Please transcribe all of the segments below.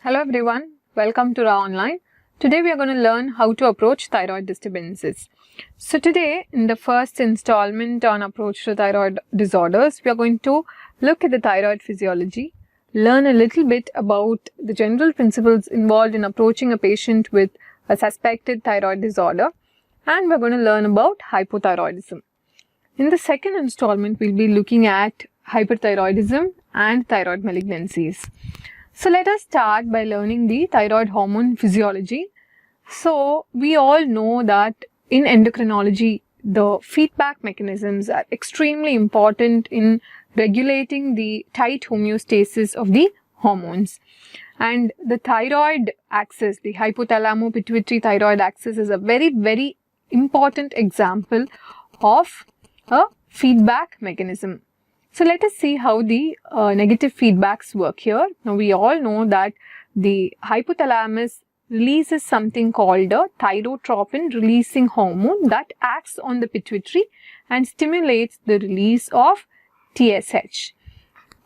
Hello everyone, welcome to Raaonline. Today we are going to learn how to approach thyroid disturbances. So today in the first installment on approach to thyroid disorders, we are going to look at the thyroid physiology, learn a little bit about the general principles involved in approaching a patient with a suspected thyroid disorder, and we're going to learn about hypothyroidism. In the second installment, we'll be looking at hyperthyroidism and thyroid malignancies. So let us start by learning the thyroid hormone physiology. So we all know that in endocrinology, the feedback mechanisms are extremely important in regulating the tight homeostasis of the hormones. And the thyroid axis, the hypothalamo-pituitary thyroid axis, is a very important example of a feedback mechanism. So let us see how the negative feedbacks work here. Now we all know that the hypothalamus releases something called a thyrotropin releasing hormone that acts on the pituitary and stimulates the release of TSH,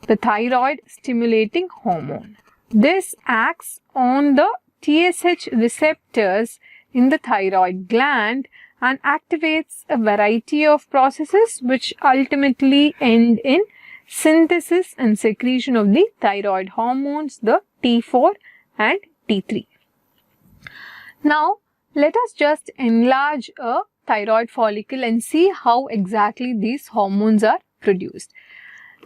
the thyroid stimulating hormone. This acts on the TSH receptors in the thyroid gland and activates a variety of processes which ultimately end in synthesis and secretion of the thyroid hormones, the T4 and T3. Now, let us just enlarge a thyroid follicle and see how exactly these hormones are produced.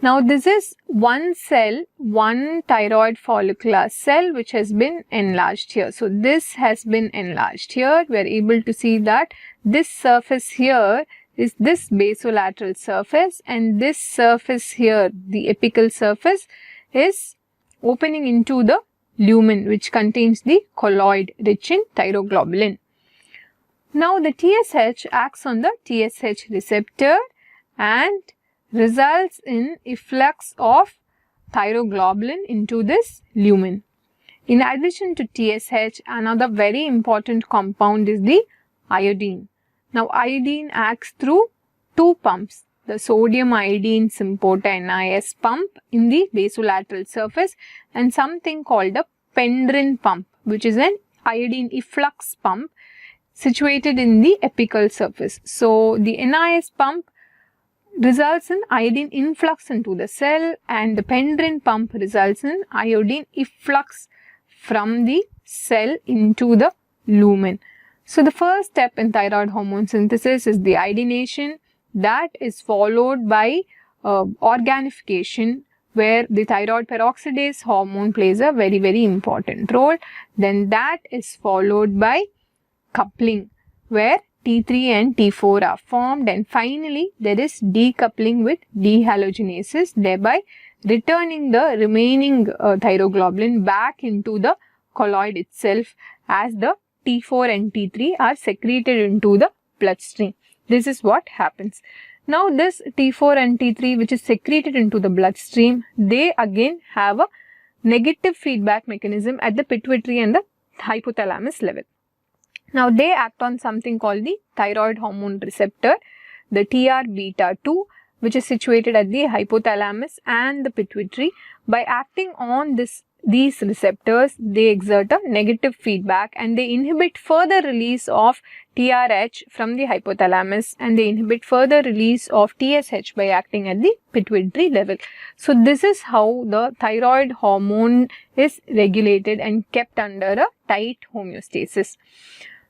Now, this is one cell, one thyroid follicular cell which has been enlarged here. So, this has been enlarged here. We are able to see that this surface here is this basolateral surface, and this surface here, the apical surface, is opening into the lumen which contains the colloid rich in thyroglobulin. Now, the TSH acts on the TSH receptor and results in efflux of thyroglobulin into this lumen. In addition to TSH, another very important compound is the iodine. Now, iodine acts through two pumps, the sodium iodine symporta NIS pump in the basolateral surface and something called a pendrin pump, which is an iodine efflux pump situated in the apical surface. So, the NIS pump results in iodine influx into the cell, and the pendrin pump results in iodine efflux from the cell into the lumen. So, the first step in thyroid hormone synthesis is the iodination. That is followed by organification, where the thyroid peroxidase hormone plays a very important role. Then that is followed by coupling, where T3 and T4 are formed, and finally there is decoupling with dehalogenases, thereby returning the remaining thyroglobulin back into the colloid itself as the T4 and T3 are secreted into the bloodstream. This is what happens. Now this T4 and T3 which is secreted into the bloodstream, they again have a negative feedback mechanism at the pituitary and the hypothalamus level. Now, they act on something called the thyroid hormone receptor, the TR-beta2, which is situated at the hypothalamus and the pituitary. By acting on these receptors, they exert a negative feedback and they inhibit further release of TRH from the hypothalamus, and they inhibit further release of TSH by acting at the pituitary level. So, this is how the thyroid hormone is regulated and kept under a tight homeostasis.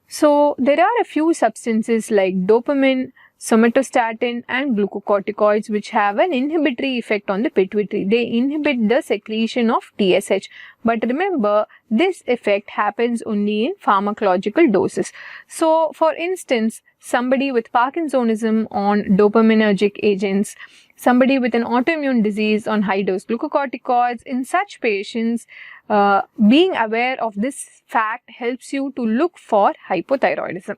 So, there are a few substances like dopamine, somatostatin and glucocorticoids which have an inhibitory effect on the pituitary. They inhibit the secretion of TSH. But remember, this effect happens only in pharmacological doses. So, for instance, somebody with Parkinsonism on dopaminergic agents, somebody with an autoimmune disease on high-dose glucocorticoids, in such patients, being aware of this fact helps you to look for hypothyroidism.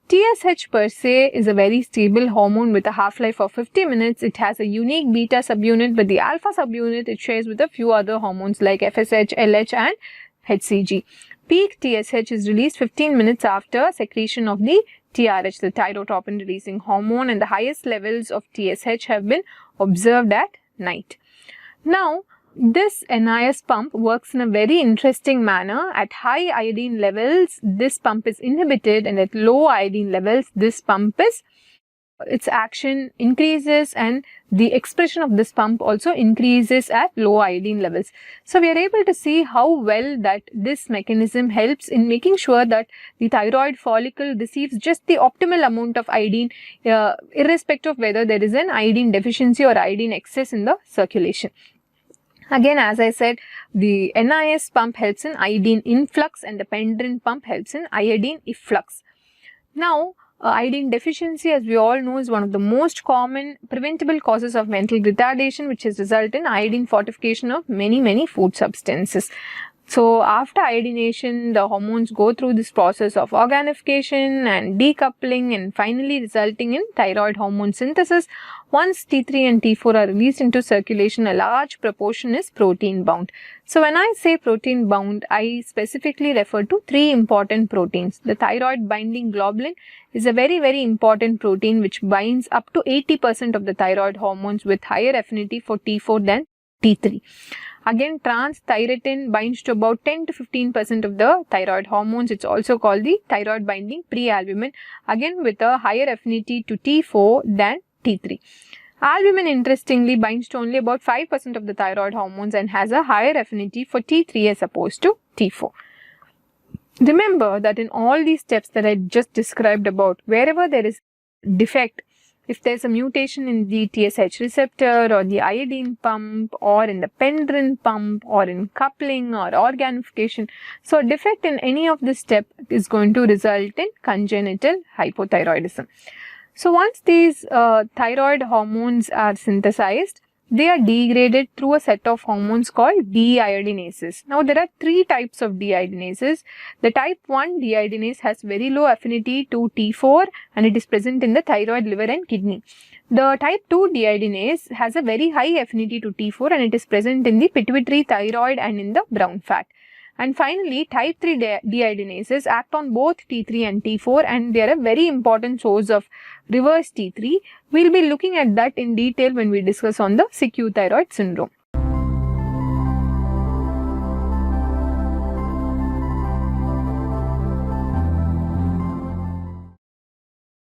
TSH per se is a very stable hormone with a half-life of 50 minutes. It has a unique beta subunit, but the alpha subunit it shares with a few other hormones like FSH, LH and HCG. Peak TSH is released 15 minutes after secretion of the TRH, the thyrotropin releasing hormone, and the highest levels of TSH have been observed at night. Now, this NIS pump works in a very interesting manner. At high iodine levels, this pump is inhibited, and at low iodine levels, this pump is its action increases, and the expression of this pump also increases at low iodine levels. So we are able to see how well that this mechanism helps in making sure that the thyroid follicle receives just the optimal amount of iodine, irrespective of whether there is an iodine deficiency or iodine excess in the circulation. Again, as I said, the NIS pump helps in iodine influx and the pendrin pump helps in iodine efflux. Now, iodine deficiency, as we all know, is one of the most common preventable causes of mental retardation, which has resulted in iodine fortification of many food substances. So, after iodination, the hormones go through this process of organification and decoupling and finally resulting in thyroid hormone synthesis. Once T3 and T4 are released into circulation, a large proportion is protein bound. So, when I say protein bound, I specifically refer to three important proteins. The thyroid binding globulin is a very important protein which binds up to 80% of the thyroid hormones with higher affinity for T4 than T3. Again, trans-thyretin binds to about 10 to 15% of the thyroid hormones. It's also called the thyroid binding prealbumin, again with a higher affinity to T4 than T3. Albumin, interestingly, binds to only about 5% of the thyroid hormones and has a higher affinity for T3 as opposed to T4. Remember that in all these steps that I just described about, wherever there is defect, if there is a mutation in the TSH receptor or the iodine pump or in the pendrin pump or in coupling or organification, so a defect in any of this step is going to result in congenital hypothyroidism. So once these thyroid hormones are synthesized, they are degraded through a set of hormones called deiodinases. Now, there are three types of deiodinases. The type 1 deiodinase has very low affinity to T4 and it is present in the thyroid, liver and kidney. The type 2 deiodinase has a very high affinity to T4 and it is present in the pituitary, thyroid and in the brown fat. And finally, type 3 deiodinases act on both T3 and T4 and they are a very important source of reverse T3. We'll be looking at that in detail when we discuss on the sick thyroid syndrome.